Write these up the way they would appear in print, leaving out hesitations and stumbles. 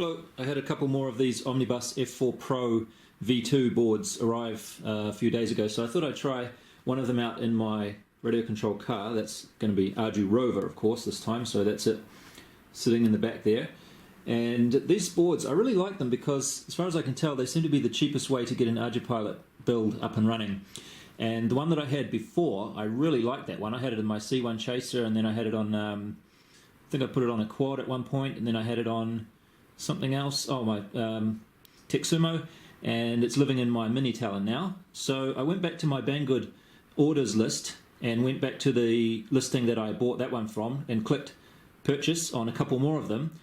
Hello, I had a couple more of these Omnibus F4 Pro V2 boards arrive a few days ago, so I thought I'd try one of them out in my radio control car. That's going to be Ardurover, of course, this time, so that's it sitting in the back there. And these boards, I really like them because, as far as I can tell, they seem to be the cheapest way to get an ArduPilot build up and running. And the one that I had before, I really liked that one. I had it in my C1 Chaser, and then I had it on, I think I put it on a quad at one point, and then I had it on something else, my Texumo, and it's living in my Mini Talon now. So I went back to my Banggood orders list and went back to the listing that I bought that one from and clicked purchase on a couple more of them.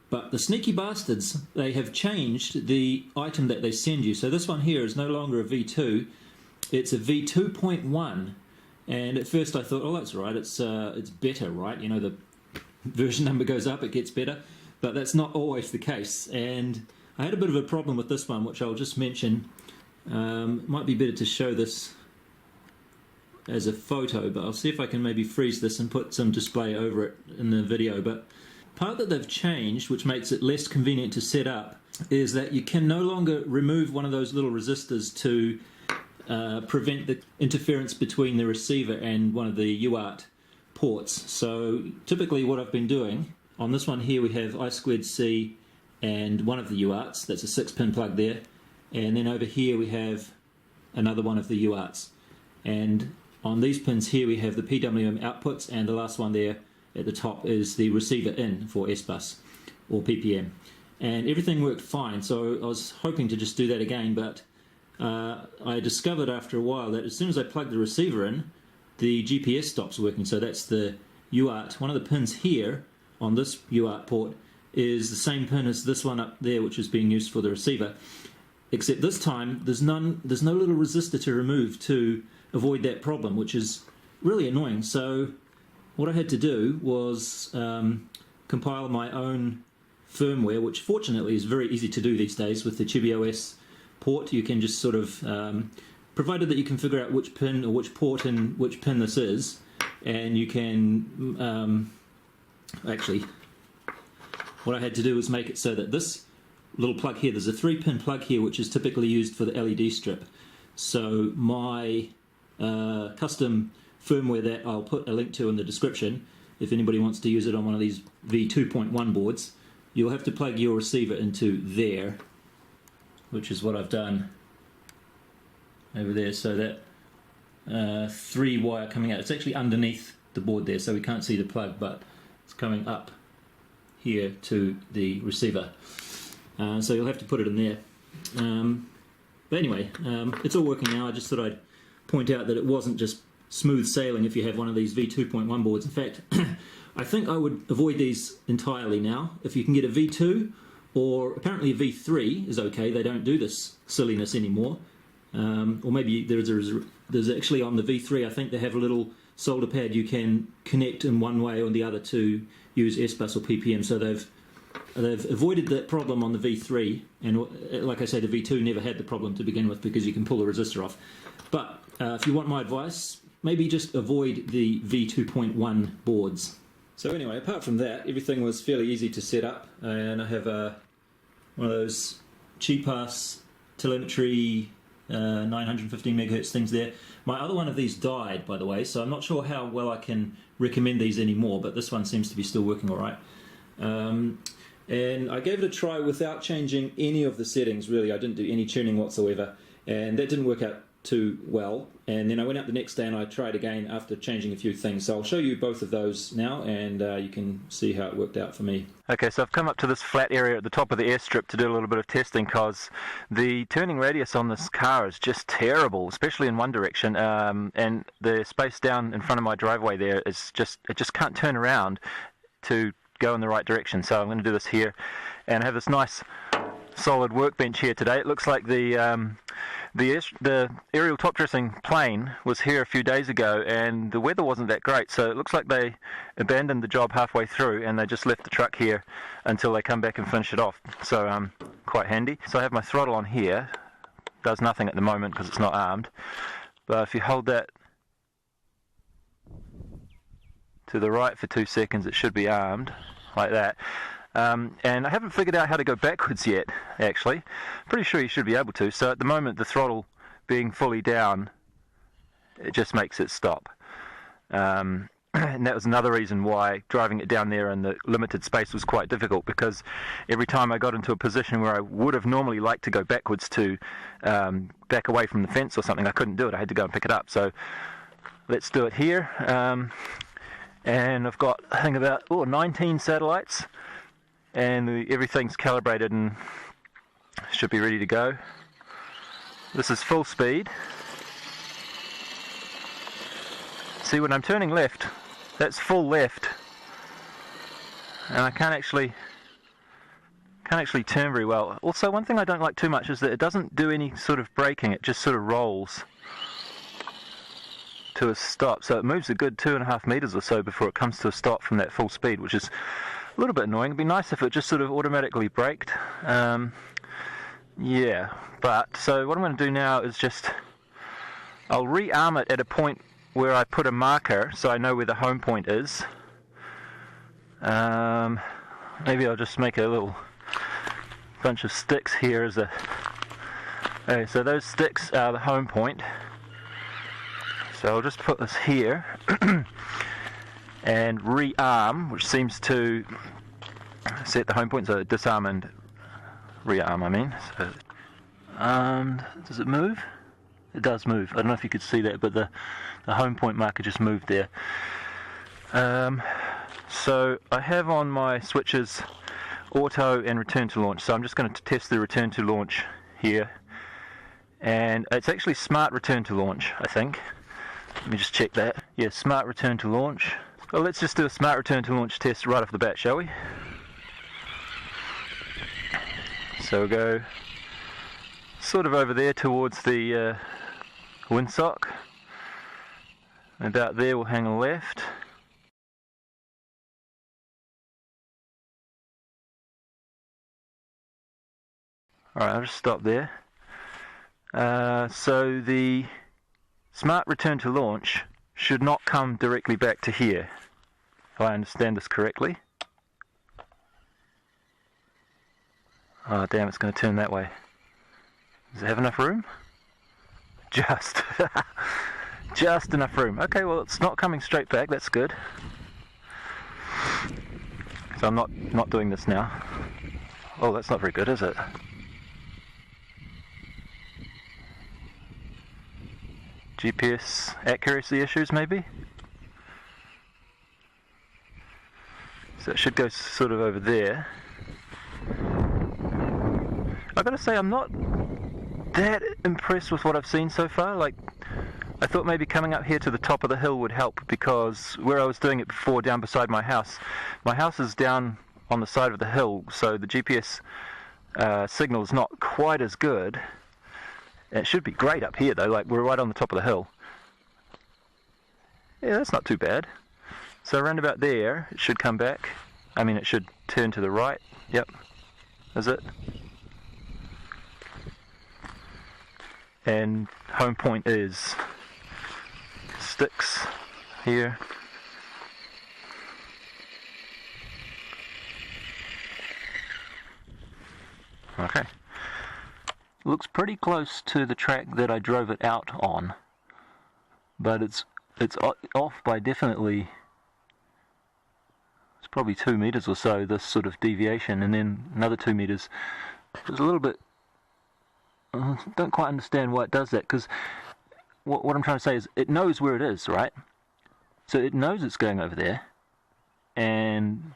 But the sneaky bastards, they have changed the item that they send you. So this one here is no longer a V2, it's a v2.1. And at first I thought, oh, that's right, it's better, right? You know, the version number goes up, it gets better. But that's not always the case. And I had a bit of a problem with this one, which I'll just mention. Might be better to show this as a photo, but I'll see if I can maybe freeze this and put some display over it in the video. But part that they've changed, which makes it less convenient to set up, is that you can no longer remove one of those little resistors to prevent the interference between the receiver and one of the UART ports. So typically what I've been doing, on this one here we have I2C and one of the UARTs, that's a 6-pin plug there, and then over here we have another one of the UARTs. And on these pins here we have the PWM outputs, and the last one there at the top is the receiver in for S-Bus or PPM. And everything worked fine, so I was hoping to just do that again, but I discovered after a while that as soon as I plug the receiver in, the GPS stops working. So that's the UART. One of the pins here on this UART port is the same pin as this one up there, which is being used for the receiver, except this time there's no little resistor to remove to avoid that problem, which is really annoying. So what I had to do was compile my own firmware, which fortunately is very easy to do these days with the ChibiOS port. You can just sort of, provided that you can figure out which pin or which port and which pin this is, and you can actually, what I had to do was make it so that this little plug here, there's a 3-pin plug here which is typically used for the LED strip. So my custom firmware that I'll put a link to in the description, if anybody wants to use it on one of these v2.1 boards, you'll have to plug your receiver into there, which is what I've done over there. So that 3-wire coming out, it's actually underneath the board there, so we can't see the plug, but it's coming up here to the receiver. So you'll have to put it in there. But anyway, it's all working now. I just thought I'd point out that it wasn't just smooth sailing if you have one of these v2.1 boards. In fact, I think I would avoid these entirely now. If you can get a v2, or apparently a v3 is okay, they don't do this silliness anymore. Or maybe there's actually on the v3, I think they have a little solder pad you can connect in one way or the other to use S-Bus or PPM. So they've avoided that problem on the v3, and like I say, the v2 never had the problem to begin with because you can pull the resistor off. But if you want my advice, maybe just avoid the v2.1 boards. So anyway, apart from that, everything was fairly easy to set up, and I have one of those cheap-ass telemetry 915 megahertz things there. My other one of these died, by the way, so I'm not sure how well I can recommend these anymore, but this one seems to be still working alright. And I gave it a try without changing any of the settings, really. I didn't do any tuning whatsoever, and that didn't work out too well. And then I went out the next day and I tried again after changing a few things. So I'll show you both of those now, and you can see how it worked out for me. Okay, so I've come up to this flat area at the top of the airstrip to do a little bit of testing, because the turning radius on this car is just terrible, especially in one direction, and the space down in front of my driveway there is just, it just can't turn around to go in the right direction. So I'm going to do this here, and I have this nice solid workbench here today. It looks like the aerial top dressing plane was here a few days ago, and the weather wasn't that great, so it looks like they abandoned the job halfway through and they just left the truck here until they come back and finish it off. So quite handy. So I have my throttle on here. Does nothing at the moment because it's not armed, but if you hold that to the right for 2 seconds, it should be armed like that. And I haven't figured out how to go backwards yet, actually. Pretty sure you should be able to. So at the moment, the throttle being fully down, it just makes it stop. And that was another reason why driving it down there in the limited space was quite difficult, because every time I got into a position where I would have normally liked to go backwards to back away from the fence or something, I couldn't do it. I had to go and pick it up. So let's do it here. And I've got, I think, about 19 satellites, and everything's calibrated and should be ready to go. This is full speed. See, when I'm turning left, that's full left, and I can't actually turn very well. Also, one thing I don't like too much is that it doesn't do any sort of braking, it just sort of rolls to a stop, so it moves a good 2.5 meters or so before it comes to a stop from that full speed, which is a little bit annoying. It'd be nice if it just sort of automatically braked. Yeah, but so what I'm going to do now is I'll rearm it at a point where I put a marker so I know where the home point is. Maybe I'll just make a little bunch of sticks here as a... Okay, so those sticks are the home point. So I'll just put this here and rearm, which seems to set the home point, so disarm and rearm, I mean. So, does it move? It does move. I don't know if you could see that, but the home point marker just moved there. So I have on my switches auto and return to launch, so I'm just going to test the return to launch here, and it's actually smart return to launch, I think. Let me just check that. Yeah, smart return to launch. Well, let's just do a smart return to launch test right off the bat, shall we? So we'll go sort of over there towards the windsock. About there we'll hang a left. Alright, I'll just stop there. So the smart return to launch should not come directly back to here, if I understand this correctly. Oh damn, it's going to turn that way. Does it have enough room? Just. Just enough room. Okay, well, it's not coming straight back, that's good. So I'm not doing this now. Oh, that's not very good, is it? GPS accuracy issues, maybe? So it should go sort of over there. I've got to say, I'm not that impressed with what I've seen so far. Like, I thought maybe coming up here to the top of the hill would help, because where I was doing it before, down beside my house is down on the side of the hill, so the GPS signal is not quite as good. It should be great up here though, like we're right on the top of the hill. Yeah, that's not too bad. So around about there, it should come back. I mean, it should turn to the right. Yep. Is it? And home point is sticks here. Okay. Looks pretty close to the track that I drove it out on, but it's off by definitely, it's probably 2 meters or so, this sort of deviation, and then another 2 meters. It's a little bit, don't quite understand why it does that, because what I'm trying to say is it knows where it is, right? So it knows it's going over there, and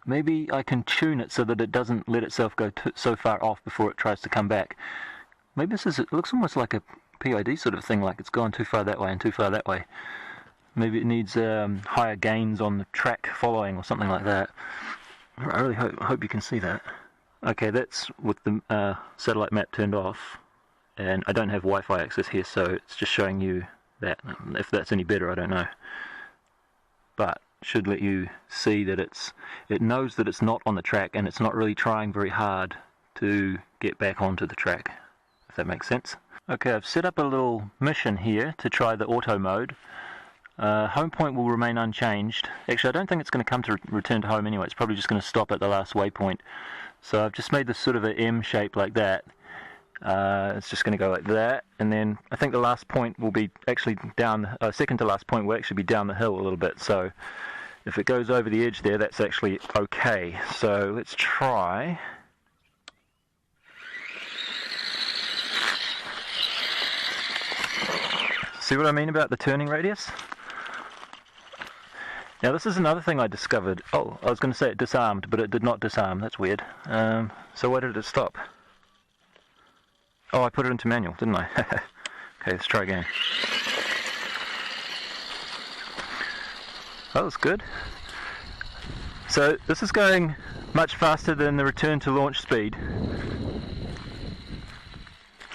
maybe I can tune it so that it doesn't let itself go so far off before it tries to come back. Maybe it looks almost like a PID sort of thing, like it's gone too far that way and too far that way. Maybe it needs higher gains on the track following or something like that. I really hope you can see that. Okay, that's with the satellite map turned off, and I don't have Wi-Fi access here, so it's just showing you that. If that's any better, I don't know. But should let you see that it knows that it's not on the track, and it's not really trying very hard to get back onto the track, if that makes sense. Okay, I've set up a little mission here to try the auto mode. Home point will remain unchanged. Actually, I don't think it's going to come to return to home anyway. It's probably just going to stop at the last waypoint. So I've just made this sort of an M shape like that. It's just going to go like that, and then I think the last point will be actually down, second to last point will actually be down the hill a little bit. So if it goes over the edge there, that's actually okay. So let's try. See what I mean about the turning radius? Now this is another thing I discovered. Oh, I was going to say it disarmed, but it did not disarm. That's weird. So why did it stop? Oh, I put it into manual, didn't I? Okay, let's try again. Oh, that's good. So this is going much faster than the return to launch speed.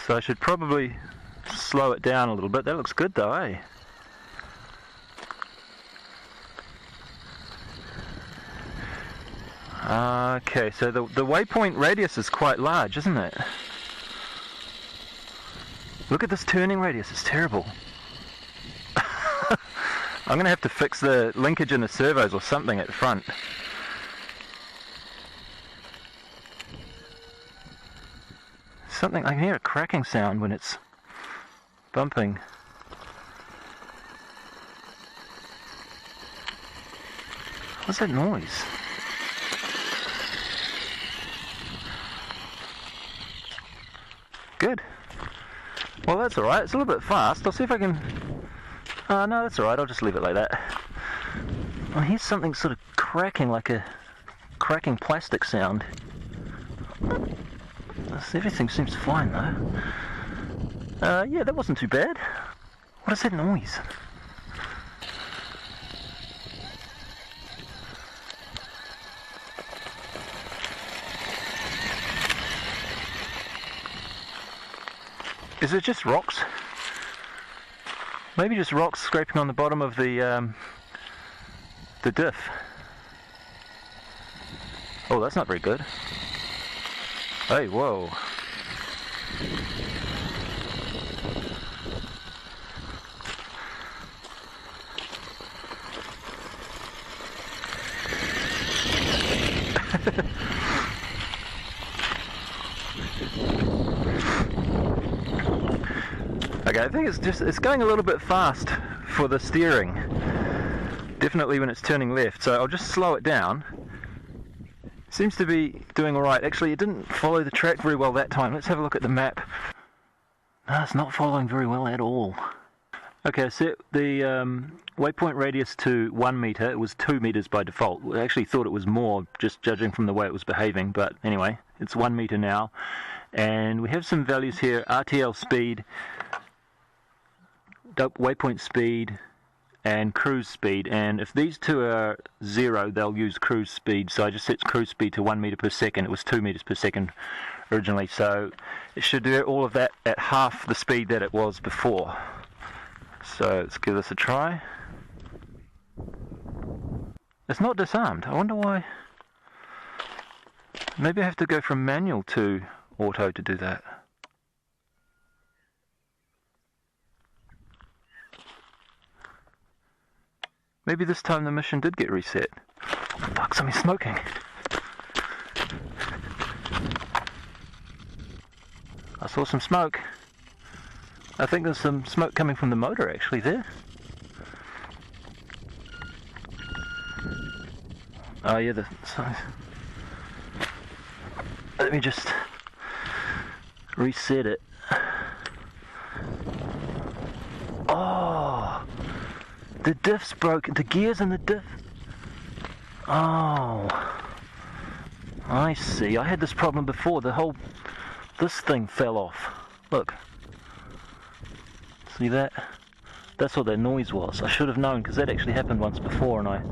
So I should probably slow it down a little bit. That looks good though, eh? Okay, so the waypoint radius is quite large, isn't it? Look at this turning radius, it's terrible. I'm going to have to fix the linkage in the servos or something at the front. Something, I can hear a cracking sound when it's bumping. What's that noise? Good. Well, that's alright. It's a little bit fast. I'll see if I can... no, that's alright. I'll just leave it like that. I hear something sort of cracking, like a cracking plastic sound. Everything seems fine, though. Yeah, that wasn't too bad. What is that noise? Is it just rocks? Maybe just rocks scraping on the bottom of the diff. Oh, that's not very good. Hey, whoa. Okay, I think it's going a little bit fast for the steering. Definitely when it's turning left, so I'll just slow it down. Seems to be doing alright. Actually, it didn't follow the track very well that time. Let's have a look at the map. No, it's not following very well at all. Okay, set the waypoint radius to 1 meter. It was 2 meters by default. I actually thought it was more, just judging from the way it was behaving, but anyway, it's 1 meter now. And we have some values here: RTL speed, waypoint speed, and cruise speed. And if these two are 0, they'll use cruise speed. So I just set cruise speed to 1 meter per second. It was 2 meters per second originally, so it should do all of that at half the speed that it was before. So let's give this a try. It's not disarmed. I wonder why. Maybe I have to go from manual to auto to do that. Maybe this time the mission did get reset. Oh, fuck, somebody's smoking. I saw some smoke. I think there's some smoke coming from the motor actually there. Oh yeah, let me just reset it. Oh! The diff's broken. The gears in the diff. Oh, I see. I had this problem before. This thing fell off. Look. See that? That's what that noise was. I should have known, because that actually happened once before, and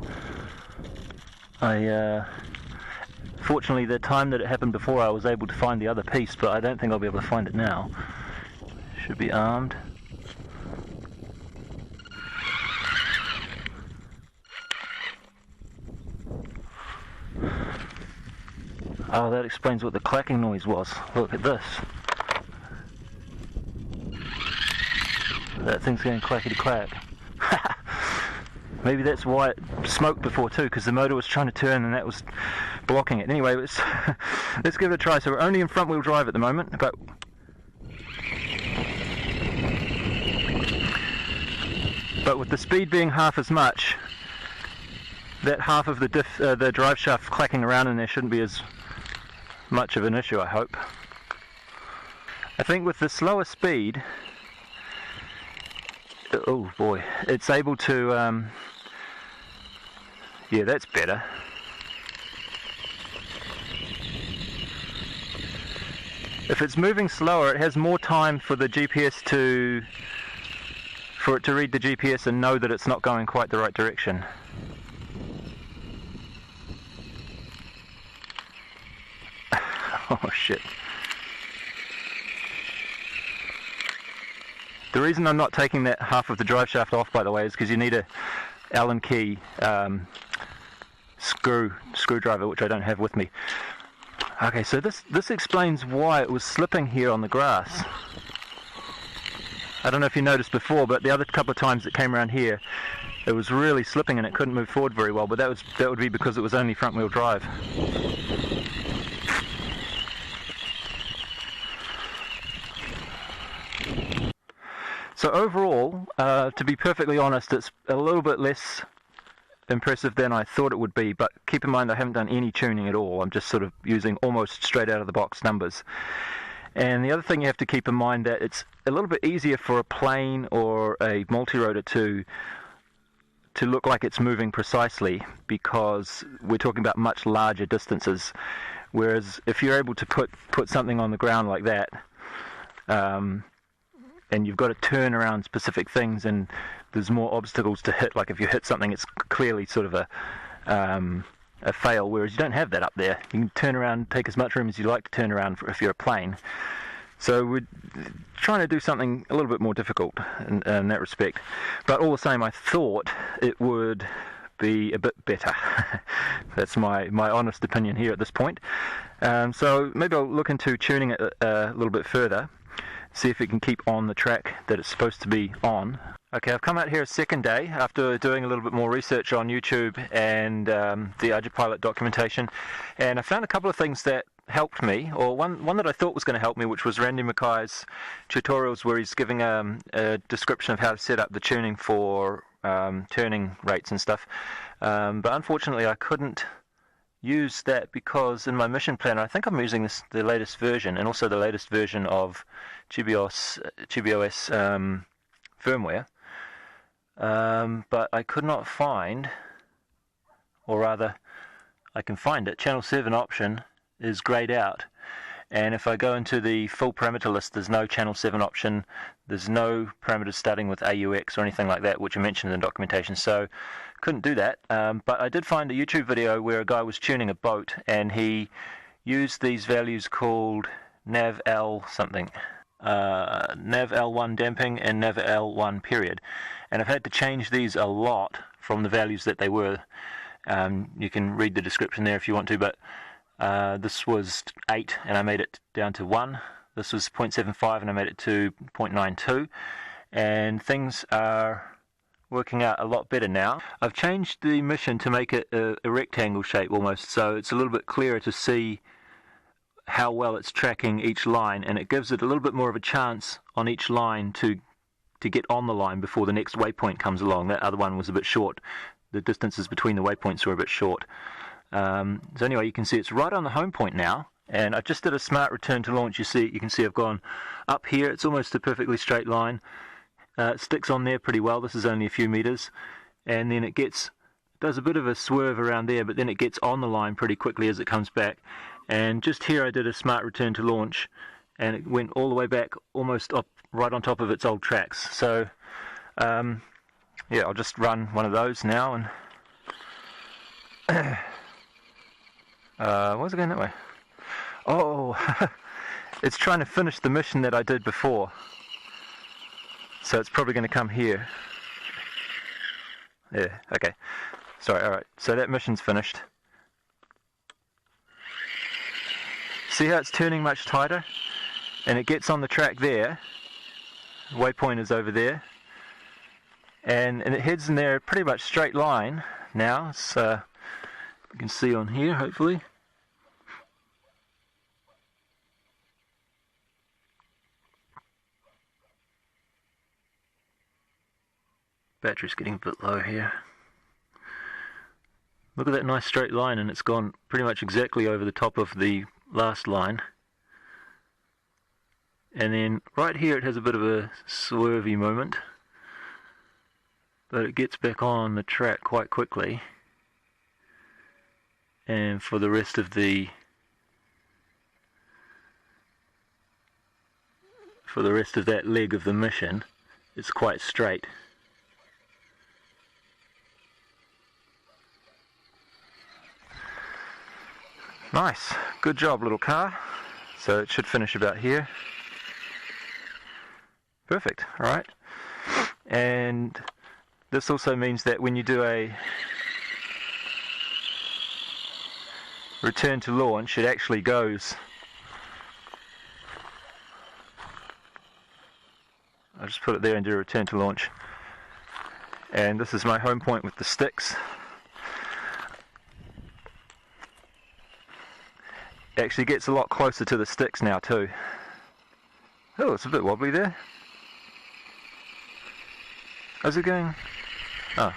fortunately the time that it happened before I was able to find the other piece, but I don't think I'll be able to find it now. Should be armed. Oh, that explains what the clacking noise was. Look at this. That thing's going clackety clack. Maybe that's why it smoked before too, because the motor was trying to turn and that was blocking it. Anyway, let's give it a try. So we're only in front wheel drive at the moment, but with the speed being half as much, that half of the drive shaft clacking around in there shouldn't be as much of an issue, I hope. I think with the slower speed, oh boy, it's able to, yeah, that's better. If it's moving slower, it has more time for the GPS to read the GPS and know that it's not going quite the right direction. Oh shit. The reason I'm not taking that half of the drive shaft off, by the way, is because you need a Allen key screwdriver, which I don't have with me. Okay, so this explains why it was slipping here on the grass. I don't know if you noticed before, but the other couple of times it came around here, it was really slipping and it couldn't move forward very well, but that would be because it was only front wheel drive. So overall, to be perfectly honest, it's a little bit less impressive than I thought it would be, but keep in mind I haven't done any tuning at all. I'm just sort of using almost straight out of the box numbers. And the other thing you have to keep in mind that it's a little bit easier for a plane or a multi-rotor to look like it's moving precisely, because we're talking about much larger distances. Whereas if you're able to put something on the ground like that, and you've got to turn around specific things, and there's more obstacles to hit. Like if you hit something, it's clearly sort of a fail, whereas you don't have that up there. You can turn around, take as much room as you like to turn around if you're a plane. So we're trying to do something a little bit more difficult in that respect. But all the same, I thought it would be a bit better. That's my honest opinion here at this point. So maybe I'll look into tuning it a little bit further, see if it can keep on the track that it's supposed to be on. Okay, I've come out here a second day after doing a little bit more research on YouTube and the Ardurover documentation, and I found a couple of things that helped me, or one that I thought was going to help me, which was Randy Mackay's tutorials where he's giving a description of how to set up the tuning for turning rates and stuff. But unfortunately I couldn't use that because in my mission planner I think I'm using the latest version, and also the latest version of ChibOS firmware, but I could not find, or rather I can find it, channel 7 option is grayed out, and if I go into the full parameter list there's no channel 7 option, there's no parameters starting with AUX or anything like that, which are mentioned in the documentation, so couldn't do that. But I did find a YouTube video where a guy was tuning a boat and he used these values called nav-L something, nav-L1 damping and nav-L1 period, and I've had to change these a lot from the values that they were. You can read the description there if you want to, but this was 8 and I made it down to 1. This was 0.75 and I made it to 0.92, and things are working out a lot better now. I've changed the mission to make it a rectangle shape almost, so it's a little bit clearer to see how well it's tracking each line, and it gives it a little bit more of a chance on each line to get on the line before the next waypoint comes along. That other one was a bit short. The distances between the waypoints were a bit short. So anyway, you can see it's right on the home point now, and I just did a smart return to launch. You can see I've gone up here. It's almost a perfectly straight line. It sticks on there pretty well. This is only a few meters, and then it does a bit of a swerve around there, but then it gets on the line pretty quickly as it comes back. And just here I did a smart return to launch, and it went all the way back almost up right on top of its old tracks. So yeah, I'll just run one of those now, and where's it going that way? Oh, it's trying to finish the mission that I did before. So it's probably going to come here. Yeah, okay. Sorry, alright. So that mission's finished. See how it's turning much tighter? And it gets on the track there. Waypoint is over there. and it heads in there pretty much straight line now. So you can see on here, hopefully. Battery's getting a bit low here. Look at that nice straight line, and it's gone pretty much exactly over the top of the last line. And then right here it has a bit of a swervy moment, but it gets back on the track quite quickly. And for the rest of the that leg of the mission, it's quite straight. Nice, good job, little car. So it should finish about here. Perfect, alright. And this also means that when you do a return to launch, it actually goes. I'll just put it there and do a return to launch. And this is my home point with the sticks. It actually gets a lot closer to the sticks now too. Oh, it's a bit wobbly there. How's it going? Oh.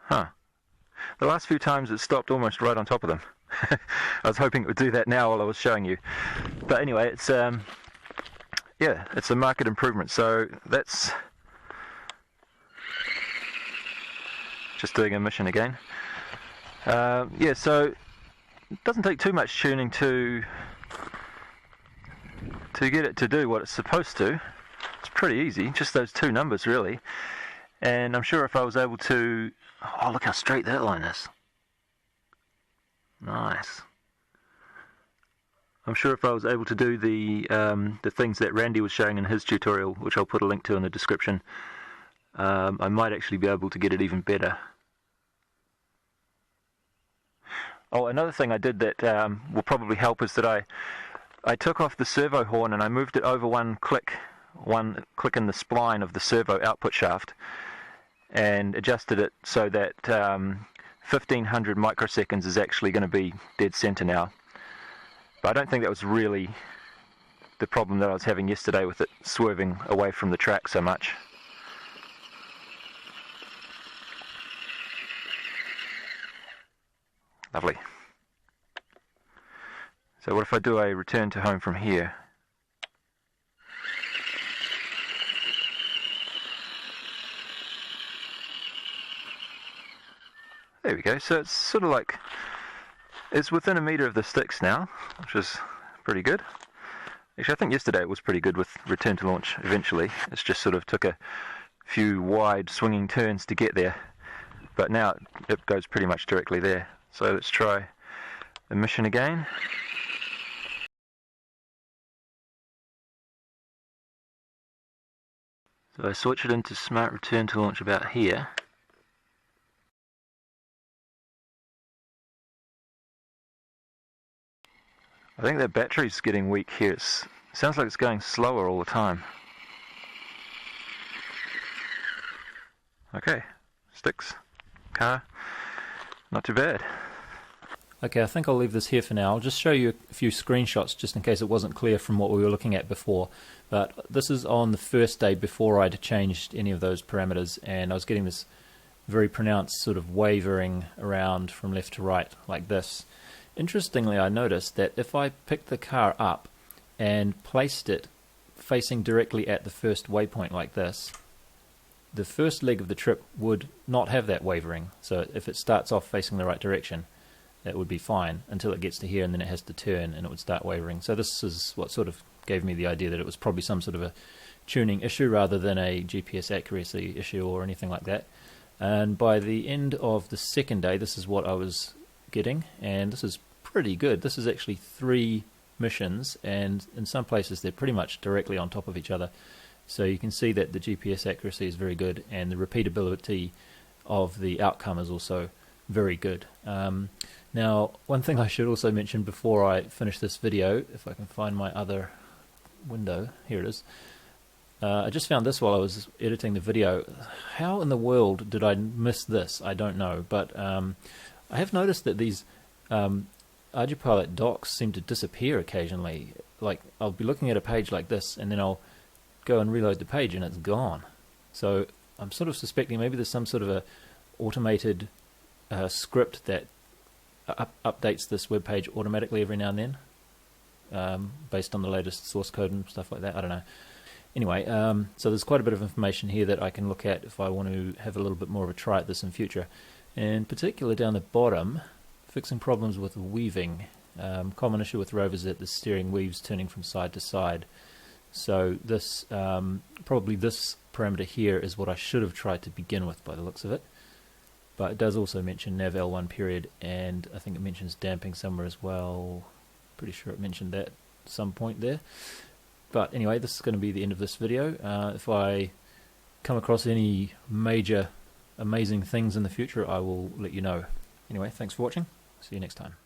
Huh. The last few times it stopped almost right on top of them. I was hoping it would do that now while I was showing you. But anyway, it's yeah, it's a market improvement. So that's just doing a mission again. Yeah, so it doesn't take too much tuning to get it to do what it's supposed to. It's pretty easy, just those two numbers really. And I'm sure if I was able to... Oh, look how straight that line is. Nice. I'm sure if I was able to do the things that Randy was showing in his tutorial, which I'll put a link to in the description, I might actually be able to get it even better. Oh, another thing I did that will probably help is that I took off the servo horn and I moved it over one click in the spline of the servo output shaft, and adjusted it so that 1500 microseconds is actually going to be dead center now. But I don't think that was really the problem that I was having yesterday with it swerving away from the track so much. Lovely. So what if I do a return to home from here? There we go. So it's sort of like, it's within a meter of the sticks now, which is pretty good. Actually, I think yesterday it was pretty good with return to launch eventually. It's just sort of took a few wide swinging turns to get there. But now it goes pretty much directly there. So let's try the mission again. So I switch it into smart return to launch about here. I think the battery's getting weak here. It sounds like it's going slower all the time. Okay, sticks, car, not too bad. Okay, I think I'll leave this here for now. I'll just show you a few screenshots just in case it wasn't clear from what we were looking at before. But this is on the first day before I'd changed any of those parameters, and I was getting this very pronounced sort of wavering around from left to right like this. Interestingly, I noticed that if I picked the car up and placed it facing directly at the first waypoint like this, the first leg of the trip would not have that wavering. So if it starts off facing the right direction, that would be fine until it gets to here, and then it has to turn and it would start wavering. So this is what sort of gave me the idea that it was probably some sort of a tuning issue rather than a GPS accuracy issue or anything like that. And by the end of the second day, this is what I was getting, and this is pretty good. This is actually 3 missions, and in some places they're pretty much directly on top of each other. So you can see that the GPS accuracy is very good, and the repeatability of the outcome is also very good. Now, one thing I should also mention before I finish this video, if I can find my other window, here it is. I just found this while I was editing the video. How in the world did I miss this? I don't know, but I have noticed that these Ardupilot docks seem to disappear occasionally. Like, I'll be looking at a page like this, and then I'll go and reload the page, and it's gone. So I'm sort of suspecting maybe there's some sort of a automated script that updates this web page automatically every now and then, based on the latest source code and stuff like that. I don't know. Anyway, so there's quite a bit of information here that I can look at if I want to have a little bit more of a try at this in future. In particular, down the bottom, fixing problems with weaving. Common issue with rovers is that the steering weaves turning from side to side. So this, probably this parameter here is what I should have tried to begin with by the looks of it. But it does also mention nav L1 period, and I think it mentions damping somewhere as well. Pretty sure it mentioned that at some point there. But anyway, this is going to be the end of this video. If I come across any major amazing things in the future, I will let you know. Anyway, thanks for watching. See you next time.